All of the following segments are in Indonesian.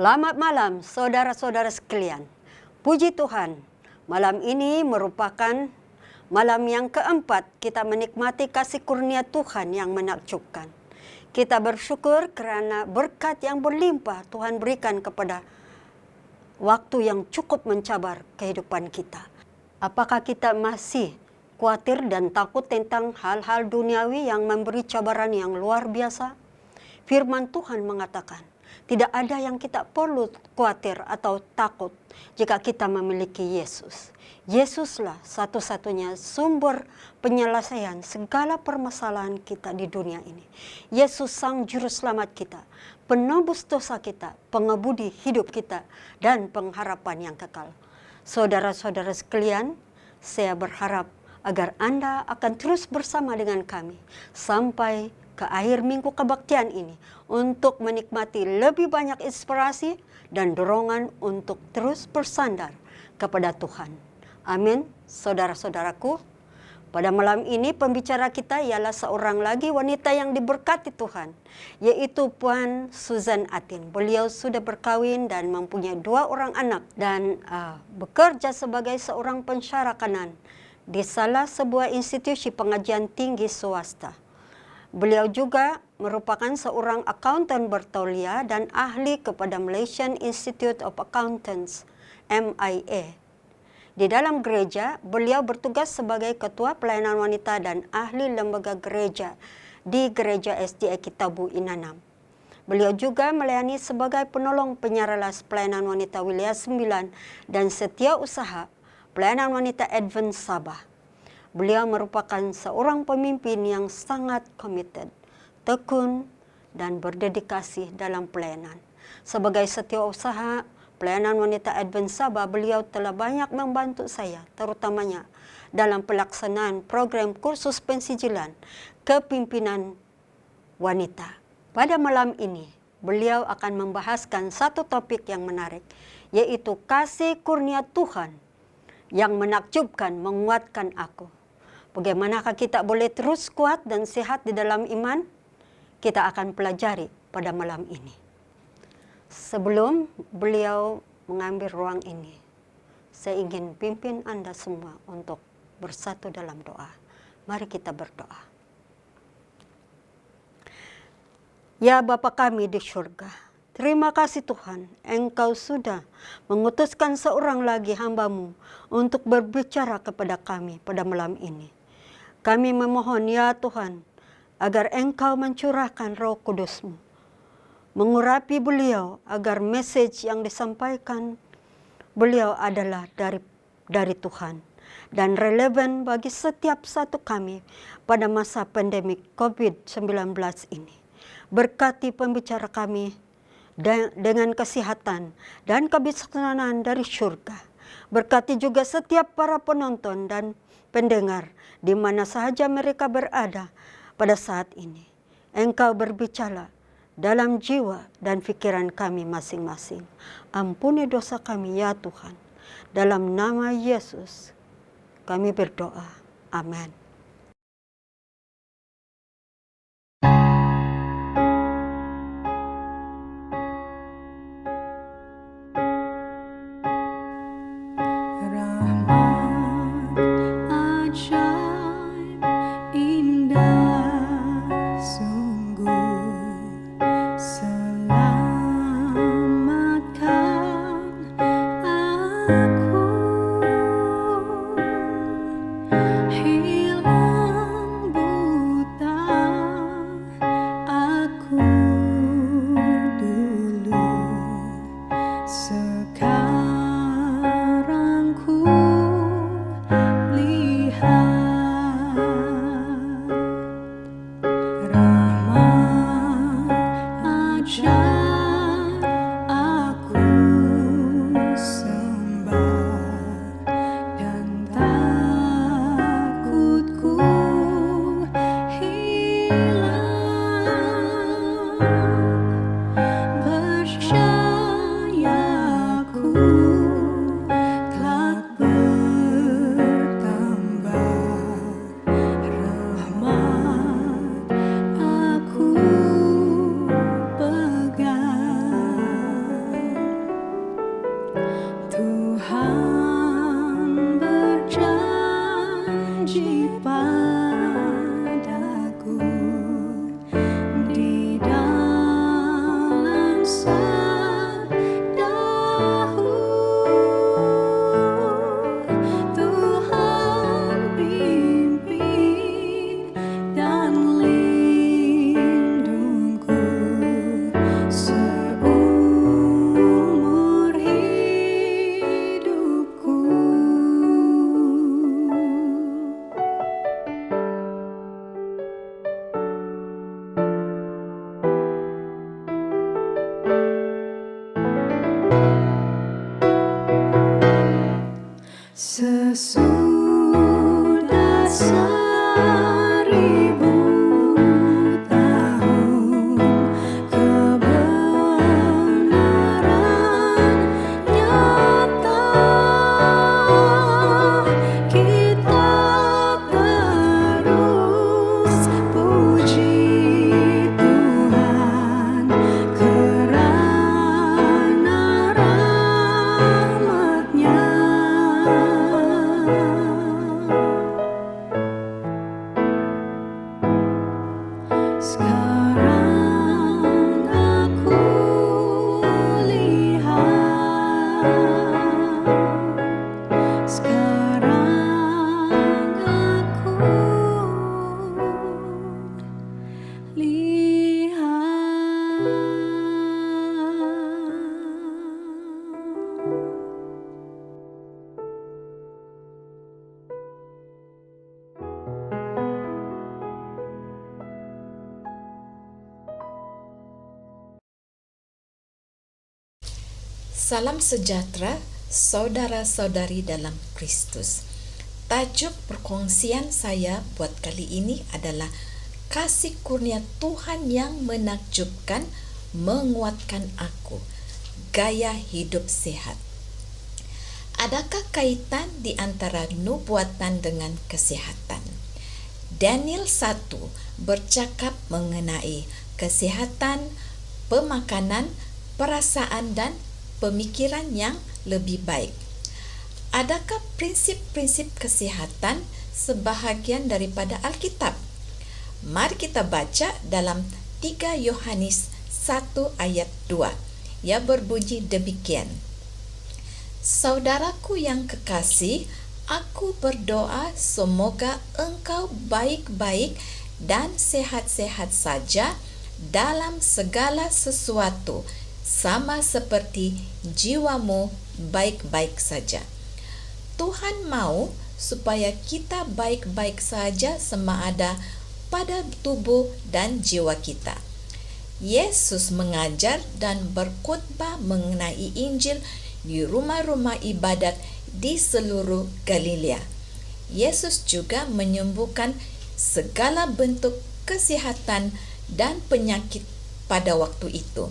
Selamat malam saudara-saudara sekalian. Puji Tuhan, malam ini merupakan malam yang keempat kita menikmati kasih kurnia Tuhan yang menakjubkan. Kita bersyukur karena berkat yang berlimpah Tuhan berikan kepada waktu yang cukup mencabar kehidupan kita. Apakah kita masih khawatir dan takut tentang hal-hal duniawi yang memberi cabaran yang luar biasa? Firman Tuhan mengatakan, tidak ada yang kita perlu khawatir atau takut jika kita memiliki Yesus. Yesuslah satu-satunya sumber penyelesaian segala permasalahan kita di dunia ini. Yesus sang juru selamat kita, penebus dosa kita, pengebudi hidup kita, dan pengharapan yang kekal. Saudara-saudara sekalian, saya berharap agar Anda akan terus bersama dengan kami sampai ke akhir minggu kebaktian ini untuk menikmati lebih banyak inspirasi dan dorongan untuk terus bersandar kepada Tuhan. Amin, saudara-saudaraku. Pada malam ini pembicara kita ialah seorang lagi wanita yang diberkati Tuhan, yaitu Puan Susan Atin. Beliau sudah berkawin dan mempunyai 2 orang anak dan bekerja sebagai seorang pensyarah kanan di salah sebuah institusi pengajian tinggi swasta. Beliau juga merupakan seorang akuntan bertauliah dan ahli kepada Malaysian Institute of Accountants, MIA. Di dalam gereja, beliau bertugas sebagai ketua pelayanan wanita dan ahli lembaga gereja di Gereja SDA Kitabu Inanam. Beliau juga melayani sebagai penolong penyaralas pelayanan wanita Wilayah 9 dan setiausaha pelayanan wanita Advent Sabah. Beliau merupakan seorang pemimpin yang sangat committed, tekun, dan berdedikasi dalam pelayanan. Sebagai setiausaha pelayanan wanita Advent Sabah, beliau telah banyak membantu saya, terutamanya dalam pelaksanaan program kursus pensijilan kepimpinan wanita. Pada malam ini, beliau akan membahaskan satu topik yang menarik, yaitu kasih kurnia Tuhan yang menakjubkan menguatkan aku. Bagaimanakah kita boleh terus kuat dan sehat di dalam iman? Kita akan pelajari pada malam ini. Sebelum beliau mengambil ruang ini, saya ingin pimpin Anda semua untuk bersatu dalam doa. Mari kita berdoa. Ya Bapa kami di surga, terima kasih Tuhan, Engkau sudah mengutuskan seorang lagi hamba-Mu untuk berbicara kepada kami pada malam ini. Kami memohon ya Tuhan, agar Engkau mencurahkan Roh Kudus-Mu, mengurapi beliau agar message yang disampaikan beliau adalah dari Tuhan dan relevan bagi setiap satu kami pada masa pandemik COVID-19 ini. Berkati pembicara kami dengan kesehatan dan kebijaksanaan dari surga. Berkati juga setiap para penonton dan pendengar di mana sahaja mereka berada pada saat ini. Engkau berbicara dalam jiwa dan pikiran kami masing-masing. Ampuni dosa kami ya Tuhan. Dalam nama Yesus kami berdoa. Amin. Heal janji padaku di dalam sadahulu. Tuhan pimpin dan lindungku seumur hidupku. Sesudah 1000 tahun kebenaran nyata, kita terus puji Tuhan kerana rahmat-Nya. Sekarang aku lihat, sekarang aku lihat. Salam sejahtera, saudara-saudari dalam Kristus. Tajuk perkongsian saya buat kali ini adalah kasih kurnia Tuhan yang menakjubkan menguatkan aku. Gaya hidup sehat. Adakah kaitan di antara nubuatan dengan kesehatan? Daniel 1 bercakap mengenai kesehatan, pemakanan, perasaan dan pemikiran yang lebih baik. Adakah prinsip-prinsip kesehatan sebahagian daripada Alkitab? Mari kita baca dalam 3 Yohanes 1 ayat 2. Ia berbunyi demikian. Saudaraku yang kekasih, aku berdoa semoga engkau baik-baik dan sehat-sehat saja dalam segala sesuatu, sama seperti jiwamu baik-baik saja. Tuhan mau supaya kita baik-baik saja sama ada pada tubuh dan jiwa kita. Yesus mengajar dan berkhotbah mengenai Injil di rumah-rumah ibadat di seluruh Galilea. Yesus juga menyembuhkan segala bentuk kesehatan dan penyakit pada waktu itu.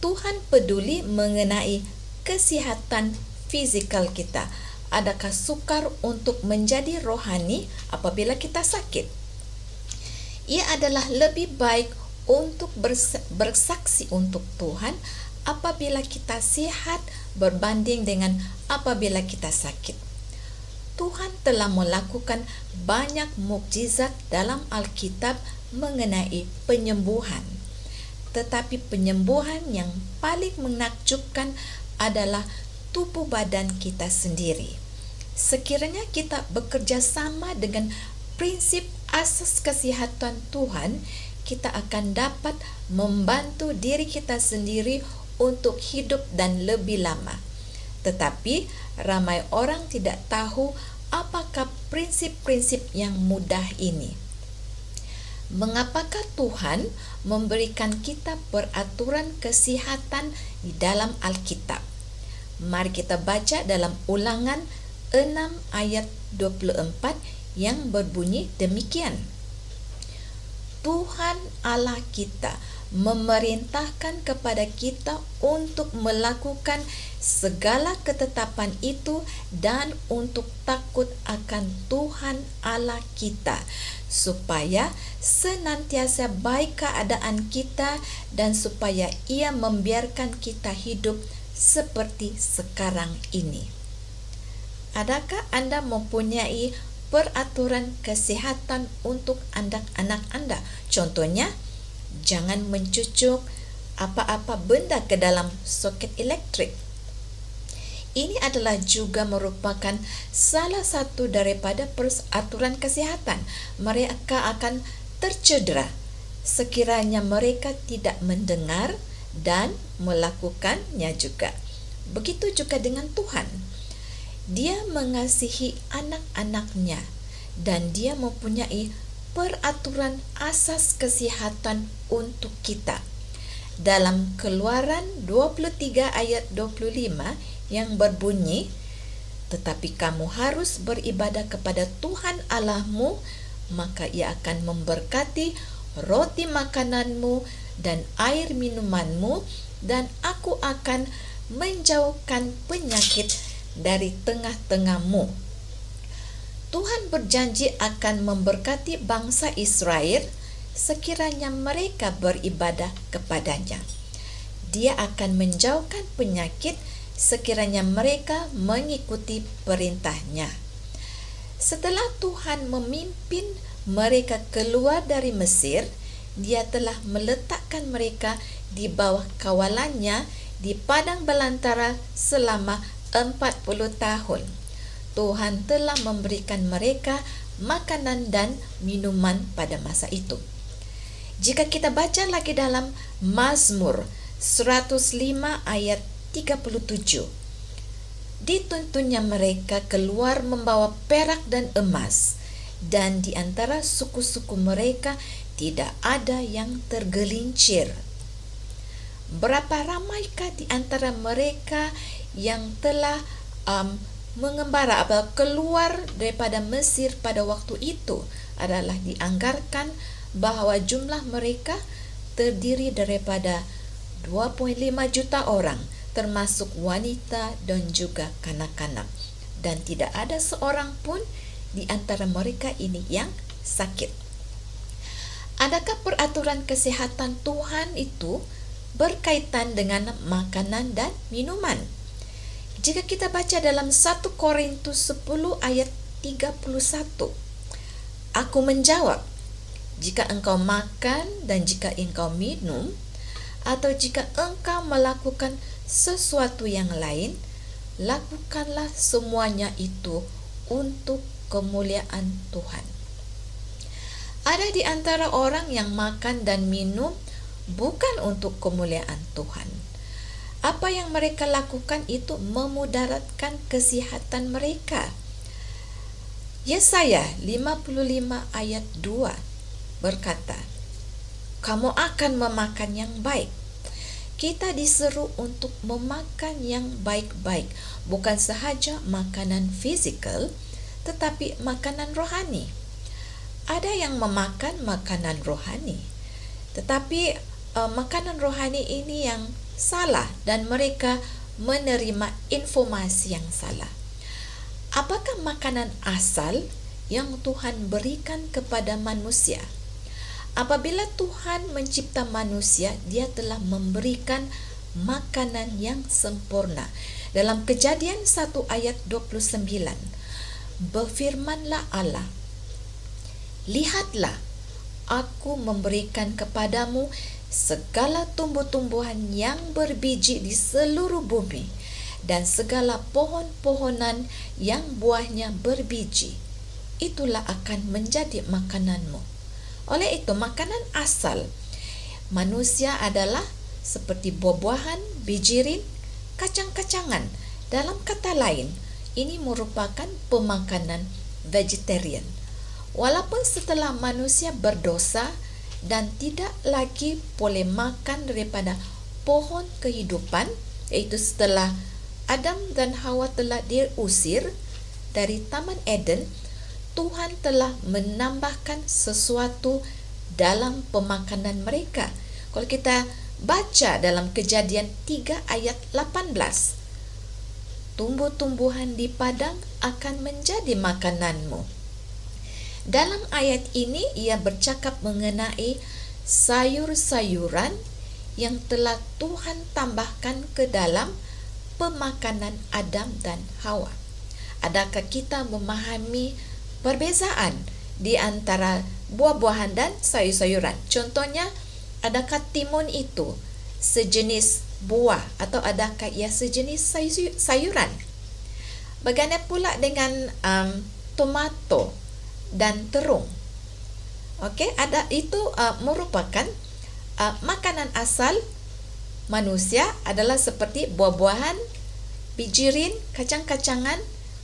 Tuhan peduli mengenai kesehatan fizikal kita. Adakah sukar untuk menjadi rohani apabila kita sakit? Ia adalah lebih baik untuk bersaksi untuk Tuhan apabila kita sehat berbanding dengan apabila kita sakit. Tuhan telah melakukan banyak mukjizat dalam Alkitab mengenai penyembuhan. Tetapi penyembuhan yang paling menakjubkan adalah tubuh badan kita sendiri. Sekiranya kita bekerja sama dengan prinsip asas kesehatan Tuhan, kita akan dapat membantu diri kita sendiri untuk hidup dan lebih lama. Tetapi ramai orang tidak tahu apakah prinsip-prinsip yang mudah ini. Mengapakah Tuhan memberikan kita peraturan kesehatan di dalam Alkitab? Mari kita baca dalam Ulangan 6 ayat 24 yang berbunyi demikian. Tuhan Allah kita memerintahkan kepada kita untuk melakukan segala ketetapan itu dan untuk takut akan Tuhan Allah kita, supaya senantiasa baik keadaan kita dan supaya Ia membiarkan kita hidup seperti sekarang ini. Adakah Anda mempunyai peraturan kesehatan untuk anak-anak Anda. Contohnya, jangan mencucuk apa-apa benda ke dalam soket elektrik. Ini adalah juga merupakan salah satu daripada peraturan kesehatan. Mereka akan tercedera sekiranya mereka tidak mendengar dan melakukannya juga. Begitu juga dengan Tuhan. Dia mengasihi anak-anaknya dan dia mempunyai peraturan asas kesehatan untuk kita. Dalam Keluaran 23 ayat 25 yang berbunyi, tetapi kamu harus beribadah kepada Tuhan Allahmu, maka ia akan memberkati roti makananmu dan air minumanmu, dan aku akan menjauhkan penyakit dari tengah-tengahmu. Tuhan berjanji akan memberkati bangsa Israel sekiranya mereka beribadah kepadanya. Dia akan menjauhkan penyakit sekiranya mereka mengikuti perintahnya. Setelah Tuhan memimpin mereka keluar dari Mesir, Dia telah meletakkan mereka di bawah kawalannya di padang belantara selama 40 tahun. Tuhan telah memberikan mereka makanan dan minuman pada masa itu. Jika kita baca lagi dalam Mazmur 105 ayat 37, dituntunnya mereka keluar membawa perak dan emas, dan di antara suku-suku mereka tidak ada yang tergelincir. Berapa ramaikah di antara mereka yang telah mengembara atau keluar daripada Mesir pada waktu itu adalah dianggarkan bahwa jumlah mereka terdiri daripada 2,5 juta orang, termasuk wanita dan juga kanak-kanak, dan tidak ada seorang pun di antara mereka ini yang sakit. Adakah peraturan kesehatan Tuhan itu berkaitan dengan makanan dan minuman? Jika kita baca dalam 1 Korintus 10 ayat 31, aku menjawab, jika engkau makan dan jika engkau minum, atau jika engkau melakukan sesuatu yang lain, lakukanlah semuanya itu untuk kemuliaan Tuhan. Ada di antara orang yang makan dan minum bukan untuk kemuliaan Tuhan. Apa yang mereka lakukan itu memudaratkan kesehatan mereka. Yesaya 55 ayat 2 berkata, kamu akan memakan yang baik. Kita diseru untuk memakan yang baik-baik, bukan sahaja makanan fisikal, tetapi makanan rohani. Ada yang memakan makanan rohani, tetapi makanan rohani ini yang salah dan mereka menerima informasi yang salah. Apakah makanan asal yang Tuhan berikan kepada manusia? Apabila Tuhan mencipta manusia, Dia telah memberikan makanan yang sempurna. Dalam Kejadian 1 ayat 29, berfirmanlah Allah, lihatlah, aku memberikan kepadamu segala tumbuh-tumbuhan yang berbiji di seluruh bumi, dan segala pohon-pohonan yang buahnya berbiji. Itulah akan menjadi makananmu. Oleh itu, makanan asal manusia adalah seperti buah-buahan, bijirin, kacang-kacangan. Dalam kata lain, ini merupakan pemakanan vegetarian. Walaupun setelah manusia berdosa dan tidak lagi boleh makan daripada pohon kehidupan, yaitu setelah Adam dan Hawa telah diusir dari Taman Eden, Tuhan telah menambahkan sesuatu dalam pemakanan mereka. Kalau kita baca dalam Kejadian 3 ayat 18, tumbuh-tumbuhan di padang akan menjadi makananmu. Dalam ayat ini ia bercakap mengenai sayur-sayuran yang telah Tuhan tambahkan ke dalam pemakanan Adam dan Hawa. Adakah kita memahami perbezaan di antara buah-buahan dan sayur-sayuran. Contohnya, adakah timun itu sejenis buah atau adakah ia sejenis sayuran? Bagaimana pula dengan tomato dan terung? Okey, itu merupakan makanan asal manusia adalah seperti buah-buahan, bijirin, kacang-kacangan,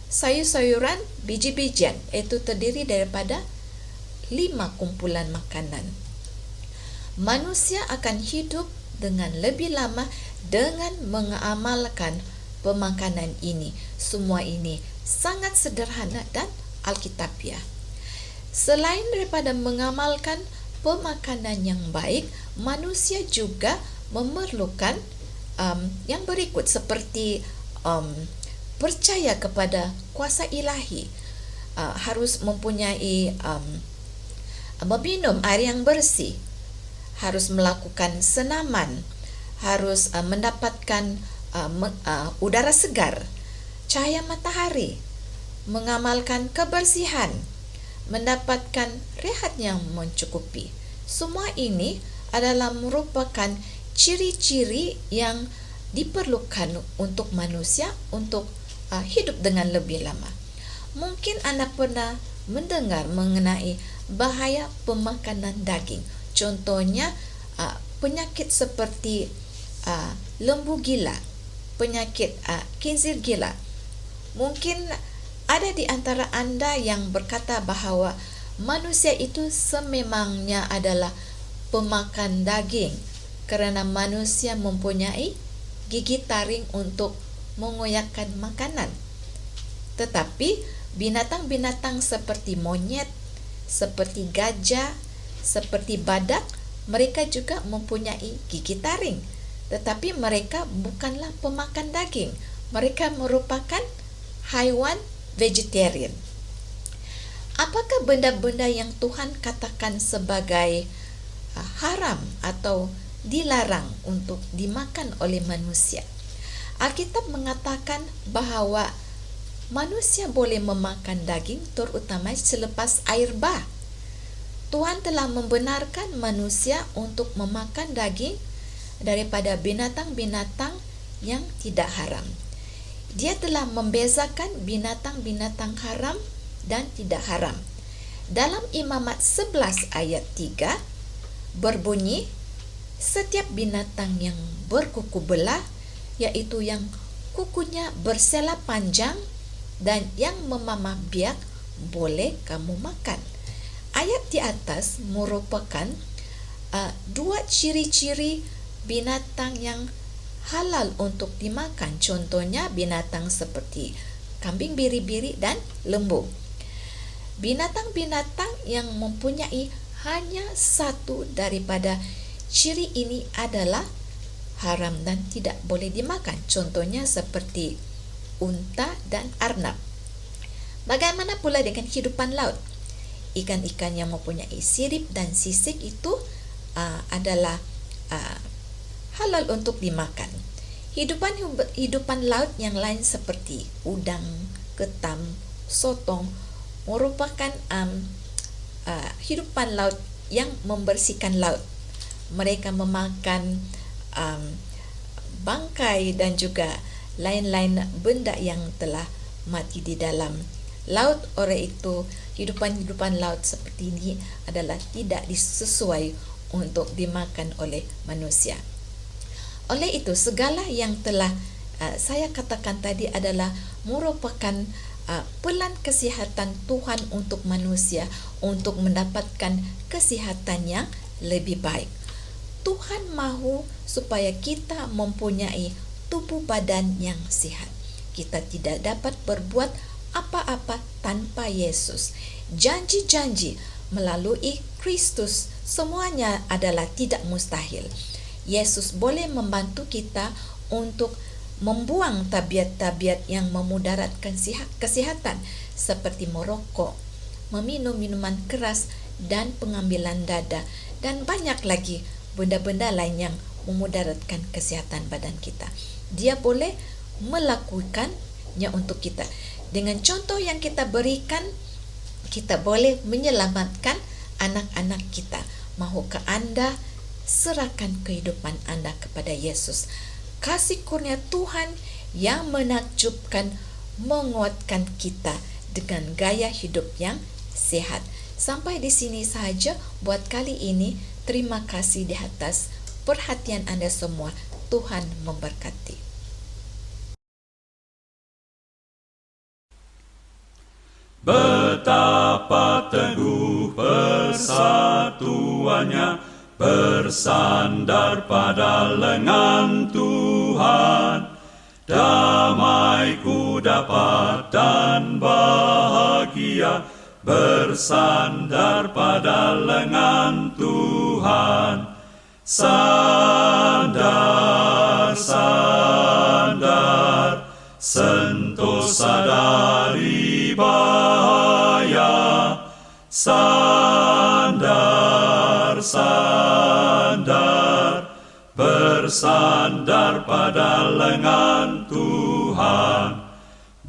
sayur-sayuran, biji-bijian. Itu terdiri daripada 5 kumpulan makanan. Manusia akan hidup dengan lebih lama dengan mengamalkan pemakanan ini. Semua ini sangat sederhana dan alkitabiah. Selain daripada mengamalkan pemakanan yang baik, manusia juga memerlukan yang berikut seperti percaya kepada kuasa ilahi, harus mempunyai meminum air yang bersih, harus melakukan senaman, harus mendapatkan udara segar, cahaya matahari, mengamalkan kebersihan, mendapatkan rehat yang mencukupi. Semua ini adalah merupakan ciri-ciri yang diperlukan untuk manusia untuk hidup dengan lebih lama. Mungkin anda pernah mendengar mengenai bahaya pemakanan daging. Contohnya penyakit seperti lembu gila, penyakit khinzir gila. Mungkin ada di antara anda yang berkata bahawa manusia itu sememangnya adalah pemakan daging kerana manusia mempunyai gigi taring untuk mengoyakkan makanan. Tetapi binatang-binatang seperti monyet, seperti gajah, seperti badak, mereka juga mempunyai gigi taring. Tetapi mereka bukanlah pemakan daging. Mereka merupakan haiwan vegetarian. Apakah benda-benda yang Tuhan katakan sebagai haram atau dilarang untuk dimakan oleh manusia? Alkitab mengatakan bahawa manusia boleh memakan daging terutama selepas air bah. Tuhan telah membenarkan manusia untuk memakan daging daripada binatang-binatang yang tidak haram. Dia telah membezakan binatang-binatang haram dan tidak haram. Dalam Imamat 11 ayat 3 berbunyi, setiap binatang yang berkuku belah, iaitu yang kukunya bersela panjang dan yang memamah biak, boleh kamu makan. Ayat di atas merupakan 2 ciri-ciri binatang yang halal untuk dimakan. Contohnya binatang seperti kambing biri-biri dan lembu. Binatang-binatang yang mempunyai hanya satu daripada ciri ini adalah haram dan tidak boleh dimakan. Contohnya seperti unta dan arnab. Bagaimana pula dengan hidupan laut? Ikan-ikan yang mempunyai sirip dan sisik itu adalah halal untuk dimakan. Hidupan laut yang lain seperti udang, ketam, sotong merupakan hidupan laut yang membersihkan laut. Mereka memakan bangkai dan juga lain-lain benda yang telah mati di dalam laut. Oleh itu, hidupan laut seperti ini adalah tidak sesuai untuk dimakan oleh manusia. Oleh itu, segala yang telah saya katakan tadi adalah merupakan pelan kesihatan Tuhan untuk manusia untuk mendapatkan kesihatan yang lebih baik. Tuhan mahu supaya kita mempunyai tubuh badan yang sihat. Kita tidak dapat berbuat apa-apa tanpa Yesus. Janji-janji melalui Kristus semuanya adalah tidak mustahil. Yesus boleh membantu kita untuk membuang tabiat-tabiat yang memudaratkan kesihatan seperti merokok, meminum minuman keras dan pengambilan dada, dan banyak lagi benda-benda lain yang memudaratkan kesihatan badan kita. Dia boleh melakukannya untuk kita. Dengan contoh yang kita berikan, kita boleh menyelamatkan anak-anak kita. Mahukah Anda serahkan kehidupan Anda kepada Yesus? Kasih kurnia Tuhan yang menakjubkan menguatkan kita dengan gaya hidup yang sehat. Sampai di sini sahaja buat kali ini. Terima kasih di atas perhatian Anda semua. Tuhan memberkati. Betapa teguh persatuannya, bersandar pada lengan Tuhan. Damai ku dapat dan bahagia, bersandar pada lengan Tuhan. Sandar, sandar, sentosa dari bahaya. Sandar, sandar, bersandar pada lengan Tuhan.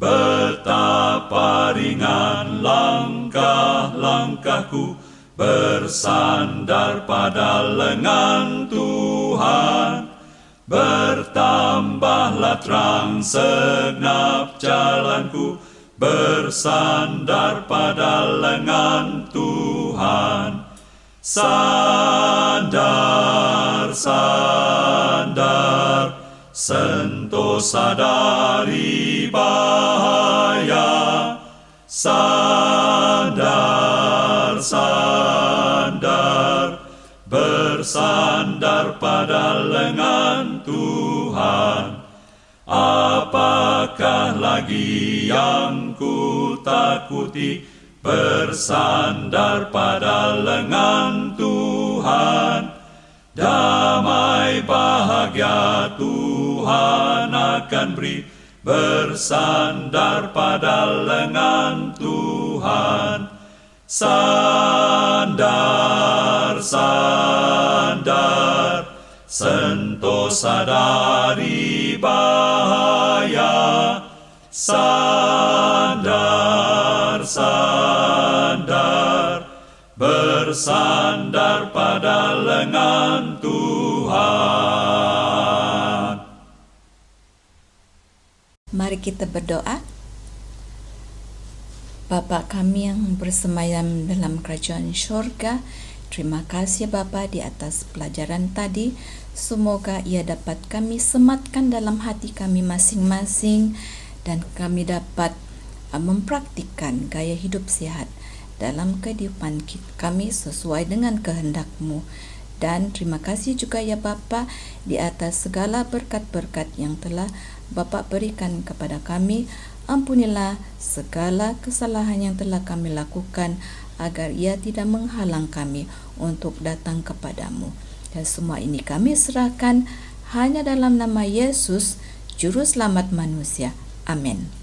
Betapa ringan langkah-langkahku, bersandar pada lengan Tuhan. Bertambahlah terang segenap jalanku, bersandar pada lengan Tuhan. Sandar, sandar, sentosa dari bahaya. Sandar, sandar, bersandar pada lengan Tuhan. Apakah lagi yang ku takuti, bersandar pada lengan Tuhan. Damai bahagia Tuhan akan beri, bersandar pada lengan Tuhan. Sandar, sandar, sentosa dari bahaya. Sandar, sandar, bersandar pada lengan Tuhan. Mari kita berdoa. Bapa kami yang bersemayam dalam kerajaan syurga, terima kasih Bapa di atas pelajaran tadi. Semoga ia dapat kami sematkan dalam hati kami masing-masing dan kami dapat mempraktikkan gaya hidup sehat dalam kehidupan kami sesuai dengan kehendak-Mu. Dan terima kasih juga ya Bapa di atas segala berkat-berkat yang telah Bapa berikan kepada kami. Ampunilah segala kesalahan yang telah kami lakukan, agar ia tidak menghalang kami untuk datang kepadamu. Dan semua ini kami serahkan hanya dalam nama Yesus, Juru Selamat manusia. Amin.